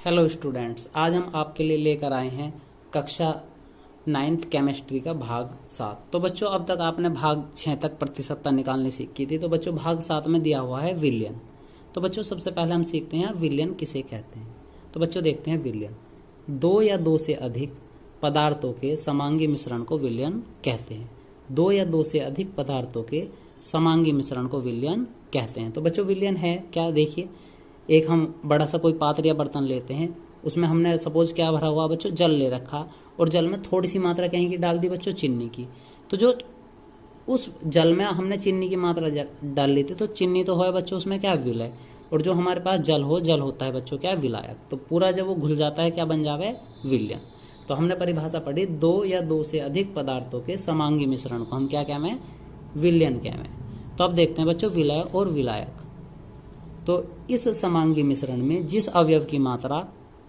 Hello students, आज हम आपके लिए लेकर आए हैं कक्षा 9th केमिस्ट्री का भाग 7। तो बच्चों, अब तक आपने भाग 6 तक प्रतिशतता निकालनी सीखी थी। तो बच्चों, भाग 7 में दिया हुआ है विलयन। तो बच्चों, सबसे पहले हम सीखते हैं विलयन किसे कहते हैं। तो बच्चों देखते हैं विलयन। दो या दो से अधिक पदार्थों के समांगी मिश्रण को विलयन कहते हैं। दो या दो से अधिक पदार्थों के समांगी मिश्रण को विलयन कहते हैं। तो बच्चों, विलयन है क्या, देखिए। एक हम बड़ा सा कोई पात्र या बर्तन लेते हैं, उसमें हमने सपोज क्या भरा हुआ बच्चों, जल ले रखा, और जल में थोड़ी सी मात्रा कहीं की डाल दी बच्चों, चीनी की। तो जो उस जल में हमने चीनी की मात्रा डाल ली थी, तो चीनी तो है बच्चों उसमें क्या, विलय। और जो हमारे पास जल होता है बच्चों क्या, विलायक। तो पूरा जब वो घुल जाता है क्या बन जावे, विलयन। तो हमने परिभाषा पढ़ी, दो या दो से अधिक पदार्थों के समांगी मिश्रण को हम क्या कहें, विलयन कहें। तो अब देखते हैं बच्चों विलय और विलायक। तो इस समांगी मिश्रण में जिस अवयव की मात्रा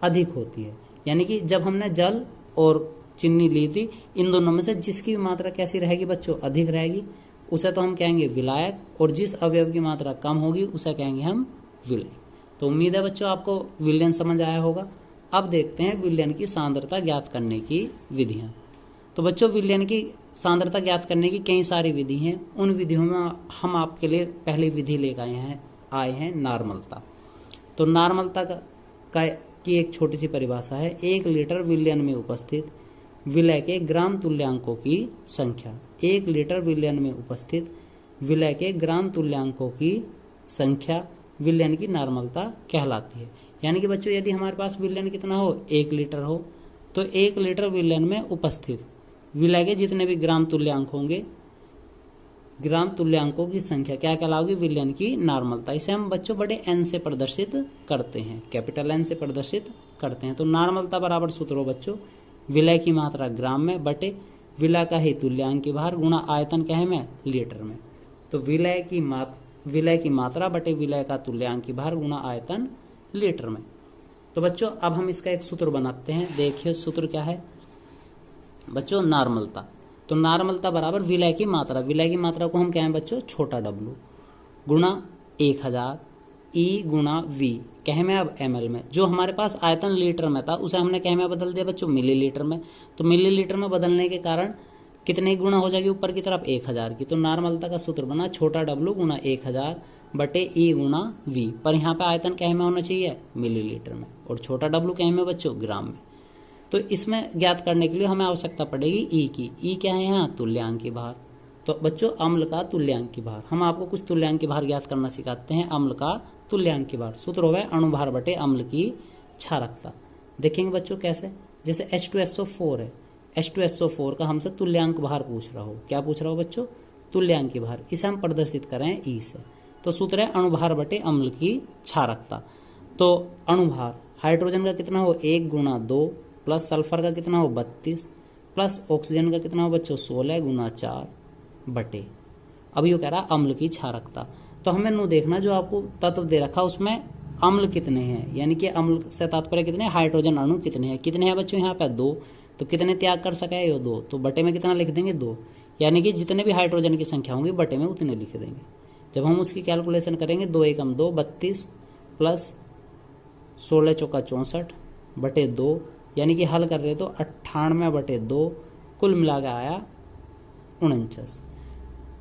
अधिक होती है, यानी कि जब हमने जल और चीनी ली थी, इन दोनों में से जिसकी मात्रा कैसी रहेगी बच्चों, अधिक रहेगी, उसे तो हम कहेंगे विलायक, और जिस अवयव की मात्रा कम होगी उसे कहेंगे हम विलय। तो उम्मीद है बच्चों आपको विलयन समझ आया होगा। अब देखते हैं विलयन की सांद्रता ज्ञात करने की विधियां। तो बच्चों, विलयन की सांद्रता ज्ञात करने की कई सारी विधि हैं। उन विधियों में हम आपके लिए पहली विधि लेकर आए हैं नार्मलता। तो नार्मलता की एक छोटी सी परिभाषा है, 1 लीटर विलयन में उपस्थित विलय के ग्राम तुल्यांकों की संख्या। 1 लीटर विलयन में उपस्थित विलय के ग्राम तुल्यांकों की संख्या विलयन की नार्मलता कहलाती है। यानी कि बच्चों, यदि हमारे पास विलयन कितना हो, 1 लीटर हो, तो 1 लीटर विलयन में उपस्थित विलय के जितने भी ग्राम तुल्यांक होंगे, ग्राम तुल्यांकों की संख्या क्या कहलाओगी, विलयन की नार्मलता। इसे हम बच्चों बड़े एन से प्रदर्शित करते हैं, कैपिटल एन से प्रदर्शित करते हैं। तो नार्मलता बराबर सूत्र हो बच्चों, विलय की मात्रा ग्राम में बटे विलय का ही तुल्यांक की भार गुणा आयतन क्या है में, लीटर में। तो विलय की मात्रा बटे विलय का तुल्यांक की भार गुणा आयतन लीटर में। तो बच्चों, अब हम इसका एक सूत्र बनाते हैं। देखिए सूत्र क्या है बच्चों, नार्मलता। तो नार्मलता बराबर विलय की मात्रा, विलय की मात्रा को हम क्या है बच्चों, छोटा डब्लू गुणा 1000 ई गुणा वी, कहे में अब ml में। जो हमारे पास आयतन लीटर में था उसे हमने कहे में बदल दिया बच्चों, मिलीलीटर में। तो मिलीलीटर में बदलने के कारण कितने गुणा हो जाएगी ऊपर की तरफ, 1000 की। तो नार्मलता का सूत्र बना छोटा डब्लू गुणा 1000 बटे ई गुणा वी। पर यहाँ पे आयतन कहे में होना चाहिए मिलीलीटर में, और छोटा डब्लू कहे में बच्चों ग्राम में। तो इसमें ज्ञात करने के लिए हमें आवश्यकता पड़ेगी ई की। ई क्या है यहाँ, तुल्यांक की भार। तो बच्चों, अम्ल का तुल्यांक की भार, हम आपको कुछ तुल्यांक की भार ज्ञात करना सिखाते हैं। अम्ल का तुल्यांक की भार सूत्र होगा अणुभार बटे अम्ल की क्षारकता। देखेंगे बच्चों कैसे, जैसे H2SO4 है, H2SO4 का हमसे तुल्यांक भार पूछ रहा हो, क्या पूछ रहा हो बच्चों, तुल्यांक की भार। इसे हम प्रदर्शित करें ई से। तो सूत्र है अणुभार बटे अम्ल की क्षारकता। तो अणुभार हाइड्रोजन का कितना हो, 1 गुणा 2 प्लस सल्फर का कितना हो 32 प्लस ऑक्सीजन का कितना हो बच्चों 16 गुणा 4 बटे। अब ये कह रहा अम्ल की क्षारकता। तो हमें नु देखना जो आपको तत्व दे रखा उसमें अम्ल कितने हैं, यानी कि अम्ल से तात्पर्य कितने, हाइड्रोजन अणु कितने हैं। कितने हैं बच्चों यहाँ पे 2, तो कितने त्याग कर सके ये 2, तो बटे में कितना लिख देंगे 2, यानी कि जितने भी हाइड्रोजन की संख्या होंगी बटे में उतने लिख देंगे। जब हम उसकी कैलकुलेशन करेंगे 2 एकम 2 32 प्लस 16 चौका 64 बटे 2, यानी कि हल कर रहे तो 98 बटे 2, कुल मिला के आया 49।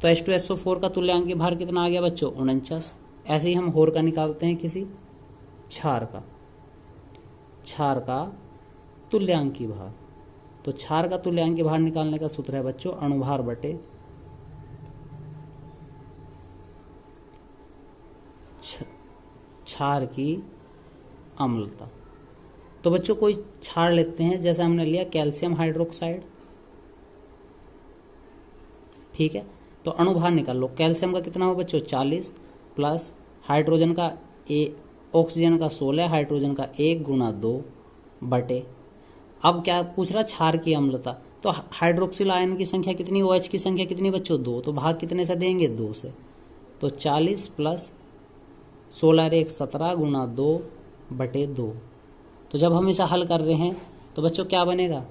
तो H2SO4 का तुल्यांक की भार कितना आ गया बच्चों, 49। ऐसे ही हम होर का निकालते हैं किसी क्षार का तुल्यांक की भार। तो क्षार का तुल्यांक की भार निकालने का सूत्र है बच्चों अणुभार बटे क्षार की अम्लता। तो बच्चों, कोई क्षार लेते हैं, जैसे हमने लिया कैल्शियम हाइड्रोक्साइड, ठीक है। तो अणुभार निकाल लो, कैल्शियम का कितना हो बच्चों 40 प्लस हाइड्रोजन का ऑक्सीजन का 16, हाइड्रोजन का 1 गुणा 2 बटे। अब क्या पूछ रहा, क्षार की अम्लता। तो हाइड्रोक्सिल आयन की संख्या कितनी, OH की संख्या कितनी बच्चों 2, तो भाग कितने से देंगे 2 से। तो 40 प्लस 16 1 17 गुणा 2 बटे 2। तो जब हम इसे हल कर रहे हैं तो बच्चों क्या बनेगा,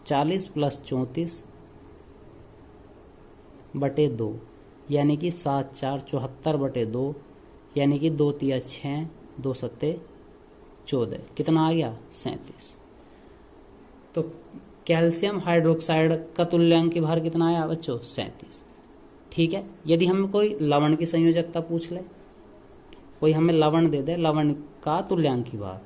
40 प्लस 34 बटे 2, यानी कि 7 4 74 बटे 2, यानी कि 2 3 6 2 7 14, कितना आ गया 37। तो कैल्शियम हाइड्रोक्साइड का तुल्यांकीय भार कितना आया बच्चों 37। ठीक है, यदि हमें कोई लवण की संयोजकता पूछ ले, कोई हमें लवण दे दे, लवण का तुल्यांकीय भार,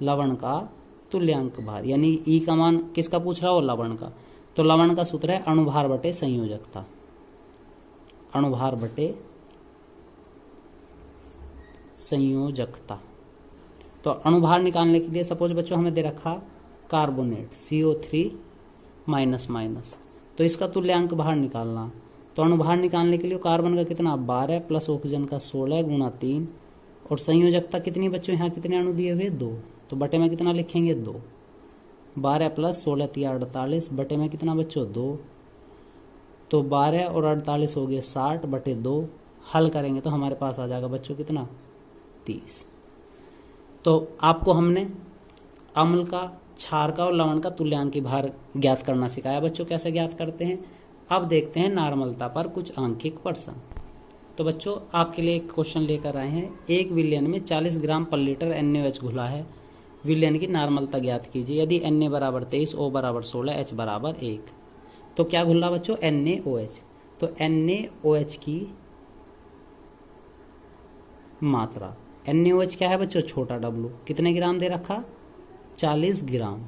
लवण का तुल्यांक भार, यानी ई का मान किसका पूछ रहा हो लवण का, तो लवण का सूत्र है अणुभार बटे संयोजकता, अणुभार बटे संयोजकता। तो अणुभार निकालने के लिए सपोज बच्चों हमें दे रखा कार्बोनेट CO3 माइनस माइनस, तो इसका तुल्यांक भार निकालना, तो अणुभार निकालने के लिए कार्बन का कितना 12 प्लस ऑक्सीजन का 16 गुणा 3, और संयोजकता कितनी बच्चों, यहाँ कितने अणु दिए हुए 2, तो बटे में कितना लिखेंगे 2, 12 प्लस 16 3 48, बटे में कितना बच्चों 2, तो 12 और 48 हो गए 60 बटे 2, हल करेंगे तो हमारे पास आ जाएगा बच्चों कितना 30। तो आपको हमने अम्ल का, क्षार का और लवण का तुल्यांकीय भार ज्ञात करना सिखाया बच्चों, कैसे ज्ञात करते हैं। अब देखते हैं नॉर्मलता पर कुछ आंकिक प्रश्न। तो बच्चों आपके लिए एक क्वेश्चन लेकर आए हैं, एक विलयन में 40 ग्राम पर लीटर NaOH घुला है, विलयन की नॉर्मलता ज्ञात कीजिए। यदि Na बराबर 23, O बराबर 16, H बराबर 1, तो क्या घुला बच्चों NaOH, तो NaOH की मात्रा, NaOH क्या है बच्चों छोटा W, कितने ग्राम दे रखा 40 ग्राम,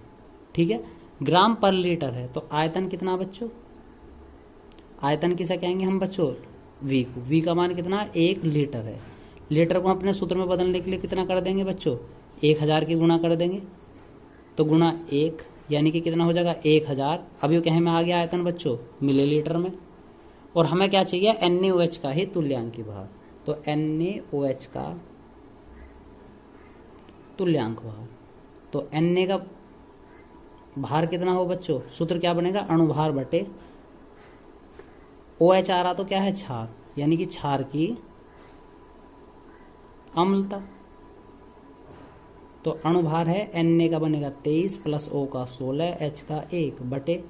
ठीक है, ग्राम पर लीटर है, तो आयतन कितना बच्चों, आयतन किसे कहेंगे हम बच्चों V को, V का मान कितना 1 लीटर है, लीटर को अपने सूत्र में बदलने के लिए कितना कर देंगे बच्चों 1000 की गुणा कर देंगे, तो गुणा 1 यानी कि कितना हो जाएगा 1000। अब ये कहे में आ गया आयतन बच्चों मिलीलीटर में, और हमें क्या चाहिए NaOH का ही तुल्यांकीय भार, तो NaOH का तुल्यांक भार, तो Na का भार कितना हो बच्चों, सूत्र क्या बनेगा अणुभार बटे OH आ रहा तो क्या है क्षार, यानी कि क्षार की अम्लता, तो अणुभार है Na का बनेगा 23 प्लस O का 16, H का 1 बटे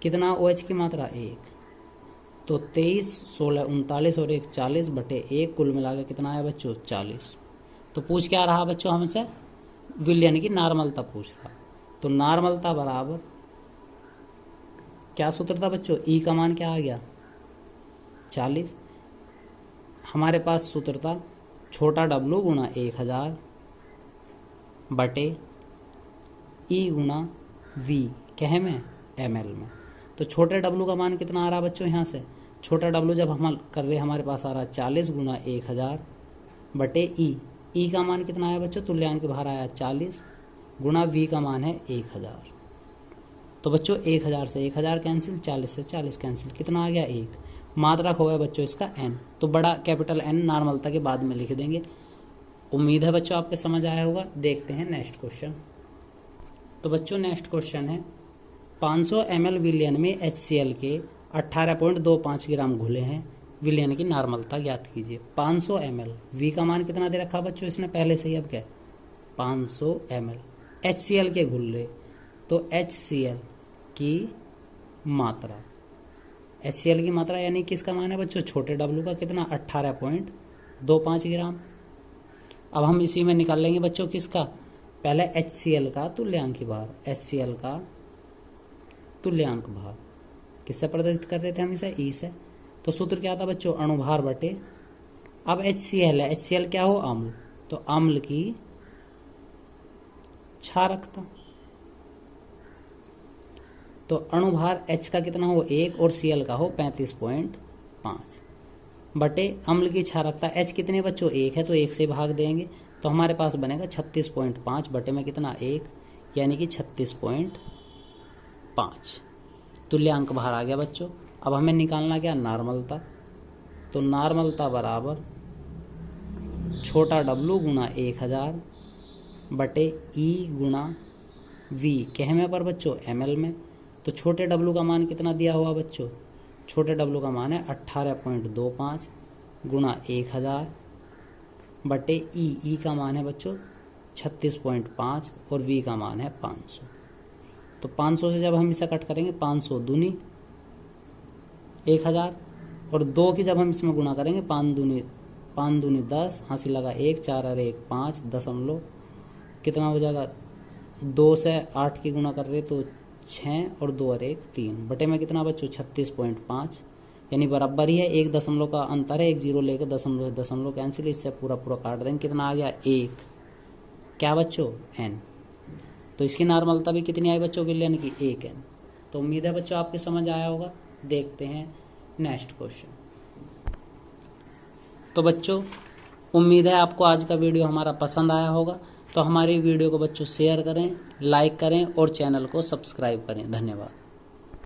कितना OH की मात्रा 1, तो 23 16 39 और 1 40 बटे 1, कुल मिला के कितना आया बच्चों 40। तो पूछ क्या रहा बच्चों हमसे, विलयन की नॉर्मलता पूछ रहा, तो नॉर्मलता बराबर क्या सूत्र था बच्चों, ई का मान क्या आ गया 40, हमारे पास सूत्र था छोटा W गुणा 1000 बटे ई गुणा V, कहे में ml में, तो छोटे W का मान कितना आ रहा बच्चों, यहाँ से छोटा W जब हम कर रहे हमारे पास आ रहा 40 गुणा 1000 बटे ई का मान कितना आया बच्चों, तुल्यांक भार आया 40 गुणा V का मान है 1000, तो बच्चों 1000 से 1000 कैंसिल, 40 से 40 कैंसिल, कितना आ गया 1, मात्रक हो गया बच्चों इसका n, तो बड़ा कैपिटल N नॉर्मलता के बाद में लिख देंगे। उम्मीद है बच्चों आपके समझ आया होगा। देखते हैं नेक्स्ट क्वेश्चन। तो बच्चों नेक्स्ट क्वेश्चन है 500 ml विलयन में HCl के 18.25 ग्राम घुले हैं, विलयन की नॉर्मलता ज्ञात कीजिए। 500 ml, V का मान कितना दे रखा बच्चों इसने पहले से ही, अब क्या 500 ml HCl के घुले, तो HCl की मात्रा, HCl की मात्रा यानी किसका मान है बच्चों छोटे W का, कितना 18.25 ग्राम। अब हम इसी में निकाल लेंगे बच्चों किसका, पहले HCl का तुल्यांक भार, HCl का तुल्यांक भार किससे प्रदर्शित कर रहे थे हम इसे, ई से, तो सूत्र क्या था बच्चों अणुभार बटे, अब HCl है, HCl क्या हो अम्ल, तो अम्ल की क्षारकता, तो अणुभार H का कितना हो 1 और Cl का हो 35.5 बटे अम्ल की क्षारकता H कितने बच्चों 1 है, तो 1 से भाग देंगे, तो हमारे पास बनेगा 36.5 बटे में कितना 1, यानी कि 36.5 तुल्यांक भार आ गया बच्चों। अब हमें निकालना क्या नॉर्मलता, तो नॉर्मलता बराबर छोटा W गुणा 1000 बटे E गुणा V, कहने पर बच्चों ml में, तो छोटे W का मान कितना दिया हुआ बच्चों, छोटे W का मान है 18.25 गुणा 1000 बटे ई का मान है बच्चों 36.5 और V का मान है 500, तो 500 से जब हम इसे कट करेंगे 500 दूनी 1000 और 2 की जब हम इसमें गुणा करेंगे 5 दूनी 10, हंसी लगा 1 4 और 1 5 दशमलव कितना हो जाएगा, 2 से 8 की गुणा कर रहे तो 6 और 2 और 1 3 बटे में कितना बच्चों 36.5, यानी बराबर ही है, 1 दशमलव का अंतर है, 1 जीरो लेकर दशमलव दशमलव कैंसिल, इससे पूरा पूरा काट देंगे, कितना आ गया 1, क्या बच्चों n। तो इसकी नॉर्मलता भी कितनी आई बच्चों विलयन की 1n। तो उम्मीद है बच्चों आपके समझ आया होगा। देखते हैं नेक्स्ट क्वेश्चन। तो बच्चों उम्मीद है आपको आज का वीडियो हमारा पसंद आया होगा। तो हमारी वीडियो को बच्चों शेयर करें, लाइक करें और चैनल को सब्सक्राइब करें। धन्यवाद।